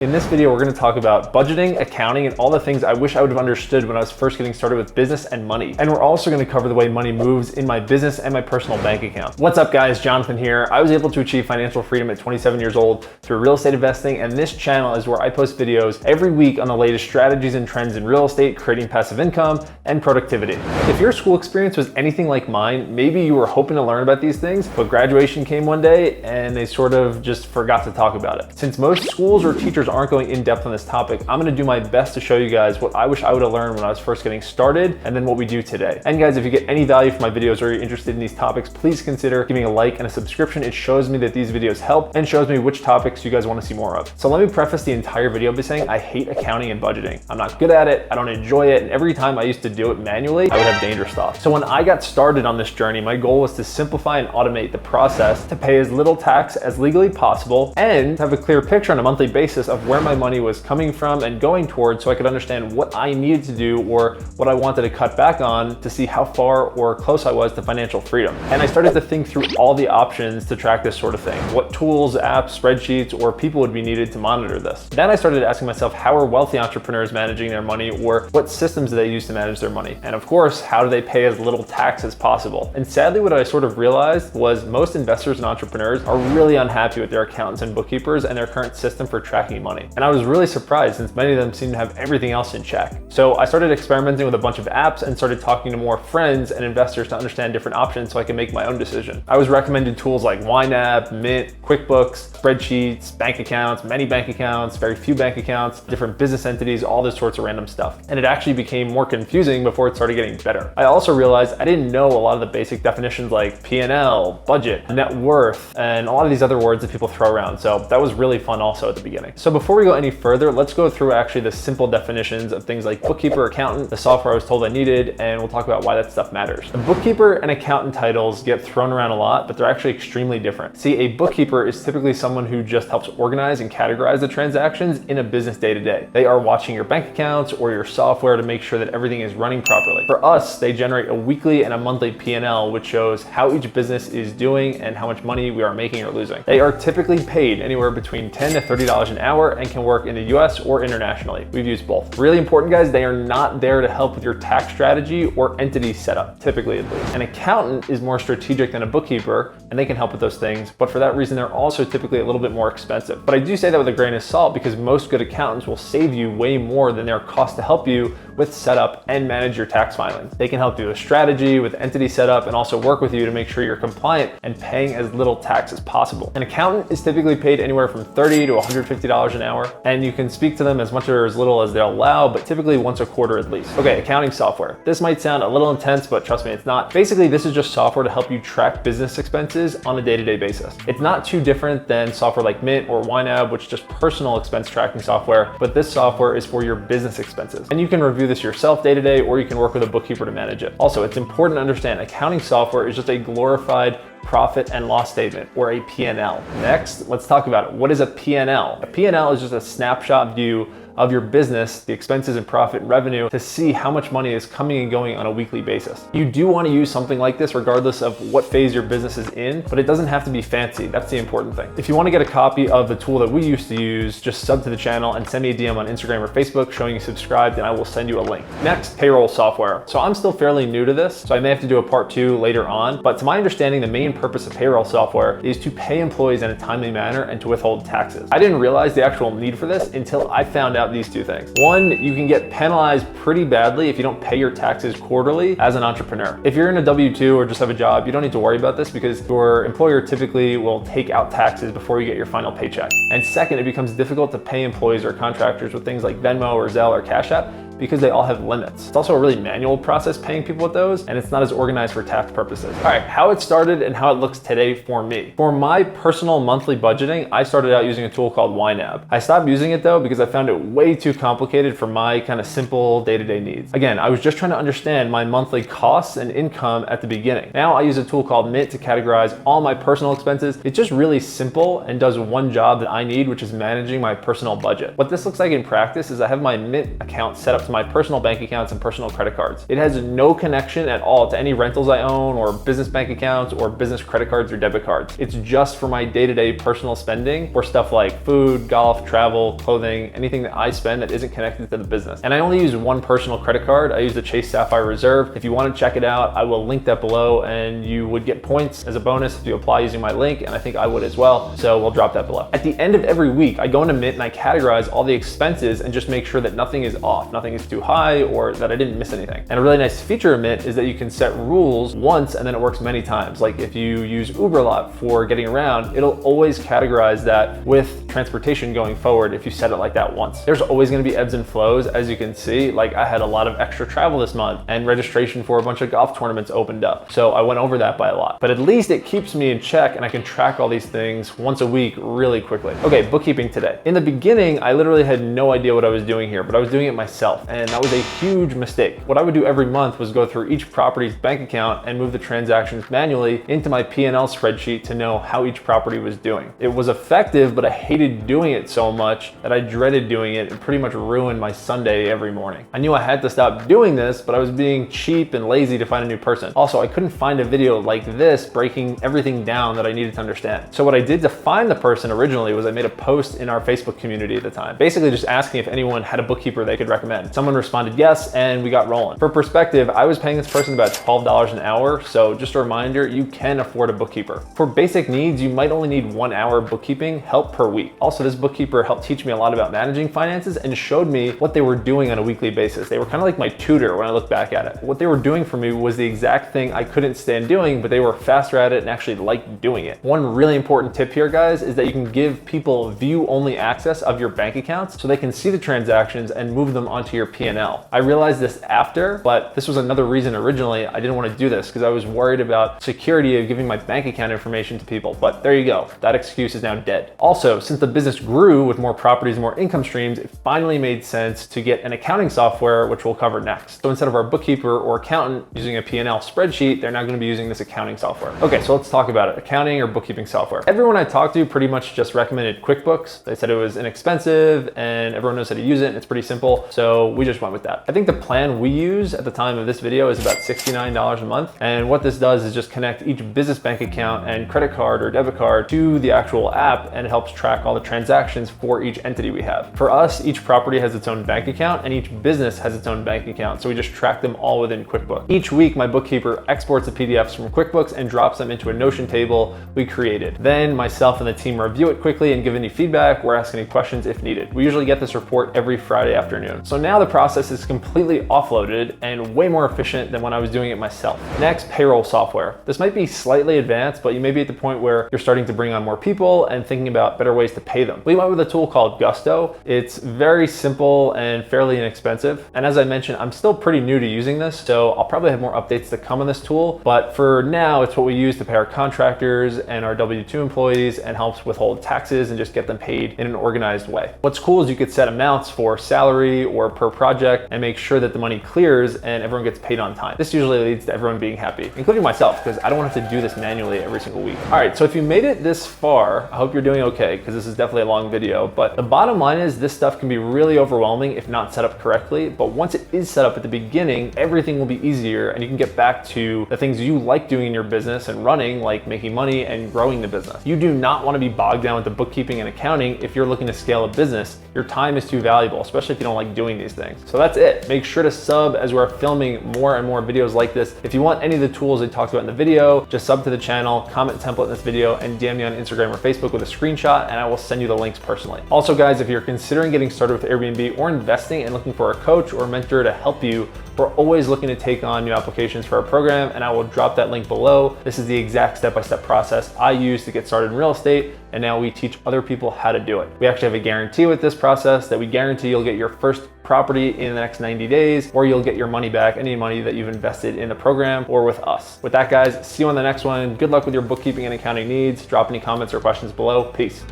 In this video, we're going to talk about budgeting, accounting, and all the things I wish I would have understood when I was first getting started with business and money. And we're also going to cover the way money moves in my business and my personal bank account. What's up guys, Jonathan here. I was able to achieve financial freedom at 27 years old through real estate investing, and this channel is where I post videos every week on the latest strategies and trends in real estate, creating passive income, and productivity. If your school experience was anything like mine, maybe you were hoping to learn about these things, but graduation came one day and they sort of just forgot to talk about it. Since most schools or teachers aren't going in depth on this topic, I'm gonna do my best to show you guys what I wish I would have learned when I was first getting started, and then what we do today. And guys, if you get any value from my videos or you're interested in these topics, please consider giving a like and a subscription. It shows me that these videos help and shows me which topics you guys wanna see more of. So let me preface the entire video by saying I hate accounting and budgeting. I'm not good at it, I don't enjoy it, and every time I used to do it manually, I would have dangerous thoughts. So when I got started on this journey, my goal was to simplify and automate the process to pay as little tax as legally possible and have a clear picture on a monthly basis of where my money was coming from and going towards, so I could understand what I needed to do or what I wanted to cut back on to see how far or close I was to financial freedom. And I started to think through all the options to track this sort of thing. What tools, apps, spreadsheets, or people would be needed to monitor this. Then I started asking myself, how are wealthy entrepreneurs managing their money, or what systems do they use to manage their money? And of course, how do they pay as little tax as possible? And sadly, what I sort of realized was most investors and entrepreneurs are really unhappy with their accountants and bookkeepers and their current system for tracking money. And I was really surprised since many of them seem to have everything else in check. So I started experimenting with a bunch of apps and started talking to more friends and investors to understand different options so I could make my own decision. I was recommended tools like YNAB, Mint, QuickBooks, spreadsheets, bank accounts, many bank accounts, very few bank accounts, different business entities, all this sorts of random stuff. And it actually became more confusing before it started getting better. I also realized I didn't know a lot of the basic definitions like P&L, budget, net worth, and a lot of these other words that people throw around. So that was really fun also at the beginning. So before we go any further, let's go through actually the simple definitions of things like bookkeeper, accountant, the software I was told I needed, and we'll talk about why that stuff matters. The bookkeeper and accountant titles get thrown around a lot, but they're actually extremely different. See, a bookkeeper is typically someone who just helps organize and categorize the transactions in a business day to day. They are watching your bank accounts or your software to make sure that everything is running properly. For us, they generate a weekly and a monthly P&L, which shows how each business is doing and how much money we are making or losing. They are typically paid anywhere between $10 to $30 an hour and can work in the US or internationally. We've used both. Really important guys, they are not there to help with your tax strategy or entity setup, typically at least. An accountant is more strategic than a bookkeeper, and they can help with those things, but for that reason, they're also typically a little bit more expensive. But I do say that with a grain of salt because most good accountants will save you way more than their cost to help you with setup and manage your tax filings. They can help you with strategy, with entity setup, and also work with you to make sure you're compliant and paying as little tax as possible. An accountant is typically paid anywhere from $30 to $150 an hour, and you can speak to them as much or as little as they'll allow, but typically once a quarter at least. Okay, accounting software. This might sound a little intense, but trust me, it's not. Basically, this is just software to help you track business expenses on a day-to-day basis. It's not too different than software like Mint or YNAB, which is just personal expense tracking software, but this software is for your business expenses. And you can review this yourself day to day, or you can work with a bookkeeper to manage it. Also, it's important to understand accounting software is just a glorified profit and loss statement, or a P&L. Next, let's talk about it. What is a P&L? A P&L is just a snapshot view of your business, the expenses and profit and revenue, to see how much money is coming and going on a weekly basis. You do want to use something like this regardless of what phase your business is in, but it doesn't have to be fancy. That's the important thing. If you want to get a copy of the tool that we used to use, just sub to the channel and send me a DM on Instagram or Facebook showing you subscribed, and I will send you a link. Next, payroll software. So I'm still fairly new to this, so I may have to do a part 2 later on, but to my understanding, the main purpose of payroll software is to pay employees in a timely manner and to withhold taxes. I didn't realize the actual need for this until I found out these two things. One, you can get penalized pretty badly if you don't pay your taxes quarterly as an entrepreneur. If you're in a W-2 or just have a job, you don't need to worry about this because your employer typically will take out taxes before you get your final paycheck. And second, it becomes difficult to pay employees or contractors with things like Venmo or Zelle or Cash App because they all have limits. It's also a really manual process paying people with those, and it's not as organized for tax purposes. All right, how it started and how it looks today for me. For my personal monthly budgeting, I started out using a tool called YNAB. I stopped using it though because I found it way too complicated for my kind of simple day-to-day needs. Again, I was just trying to understand my monthly costs and income at the beginning. Now I use a tool called Mint to categorize all my personal expenses. It's just really simple and does one job that I need, which is managing my personal budget. What this looks like in practice is I have my Mint account set up to to my personal bank accounts and personal credit cards. It has no connection at all to any rentals I own or business bank accounts or business credit cards or debit cards. It's just for my day-to-day personal spending for stuff like food, golf, travel, clothing, anything that I spend that isn't connected to the business. And I only use one personal credit card. I use the Chase Sapphire Reserve. If you want to check it out, I will link that below, and you would get points as a bonus if you apply using my link, and I think I would as well. So we'll drop that below. At the end of every week, I go into Mint and I categorize all the expenses and just make sure that nothing is off, nothing is too high, or that I didn't miss anything. And a really nice feature of Mint is that you can set rules once and then it works many times. Like if you use Uber a lot for getting around, it'll always categorize that with transportation going forward if you set it like that once. There's always going to be ebbs and flows, as you can see. Like I had a lot of extra travel this month and registration for a bunch of golf tournaments opened up. So I went over that by a lot, but at least it keeps me in check and I can track all these things once a week really quickly. Okay, bookkeeping today. In the beginning, I literally had no idea what I was doing here, but I was doing it myself, and that was a huge mistake. What I would do every month was go through each property's bank account and move the transactions manually into my P&L spreadsheet to know how each property was doing. It was effective, but I hated doing it so much that I dreaded doing it and pretty much ruined my Sunday every morning. I knew I had to stop doing this, but I was being cheap and lazy to find a new person. Also, I couldn't find a video like this breaking everything down that I needed to understand. So what I did to find the person originally was I made a post in our Facebook community at the time, basically just asking if anyone had a bookkeeper they could recommend. Someone responded yes, and we got rolling. For perspective, I was paying this person about $12 an hour, so just a reminder, you can afford a bookkeeper. For basic needs, you might only need 1 hour of bookkeeping help per week. Also, this bookkeeper helped teach me a lot about managing finances and showed me what they were doing on a weekly basis. They were kind of like my tutor when I look back at it. What they were doing for me was the exact thing I couldn't stand doing, but they were faster at it and actually liked doing it. One really important tip here, guys, is that you can give people view-only access of your bank accounts so they can see the transactions and move them onto your P&L. I realized this after, but this was another reason originally I didn't want to do this, because I was worried about security of giving my bank account information to people. But there you go. That excuse is now dead. Also, since the business grew with more properties and more income streams, it finally made sense to get an accounting software, which we'll cover next. So instead of our bookkeeper or accountant using a P&L spreadsheet, they're now going to be using this accounting software. Okay, so let's talk about it. Accounting or bookkeeping software. Everyone I talked to pretty much just recommended QuickBooks. They said it was inexpensive and everyone knows how to use it and it's pretty simple. So we just went with that. I think the plan we use at the time of this video is about $69 a month. And what this does is just connect each business bank account and credit card or debit card to the actual app, and it helps track all the transactions for each entity we have. For us, each property has its own bank account and each business has its own bank account. So we just track them all within QuickBooks. Each week, my bookkeeper exports the PDFs from QuickBooks and drops them into a Notion table we created. Then myself and the team review it quickly and give any feedback or ask any questions if needed. We usually get this report every Friday afternoon. So now the process is completely offloaded and way more efficient than when I was doing it myself. Next, payroll software. This might be slightly advanced, but you may be at the point where you're starting to bring on more people and thinking about better ways to pay them. We went with a tool called Gusto. It's very simple and fairly inexpensive. And as I mentioned, I'm still pretty new to using this, so I'll probably have more updates to come on this tool. But for now, it's what we use to pay our contractors and our W-2 employees and helps withhold taxes and just get them paid in an organized way. What's cool is you could set amounts for salary or per project and make sure that the money clears and everyone gets paid on time. This usually leads to everyone being happy, including myself, because I don't want to have to do this manually every single week. All right, so if you made it this far, I hope you're doing okay, because this is definitely a long video. But the bottom line is this stuff can be really overwhelming if not set up correctly. But once it is set up at the beginning, everything will be easier and you can get back to the things you like doing in your business and running, like making money and growing the business. You do not want to be bogged down with the bookkeeping and accounting if you're looking to scale a business. Your time is too valuable, especially if you don't like doing these things. So that's it. Make sure to sub as we're filming more and more videos like this. If you want any of the tools I talked about in the video, just sub to the channel, comment template in this video, and DM me on Instagram or Facebook with a screenshot, and I will send you the links personally. Also, guys, if you're considering getting started with Airbnb or investing and looking for a coach or mentor to help you, we're always looking to take on new applications for our program, and I will drop that link below. This is the exact step-by-step process I use to get started in real estate, and now we teach other people how to do it. We actually have a guarantee with this process that we guarantee you'll get your first property in the next 90 days, or you'll get your money back, any money that you've invested in the program or with us. With that, guys, see you on the next one. Good luck with your bookkeeping and accounting needs. Drop any comments or questions below. Peace.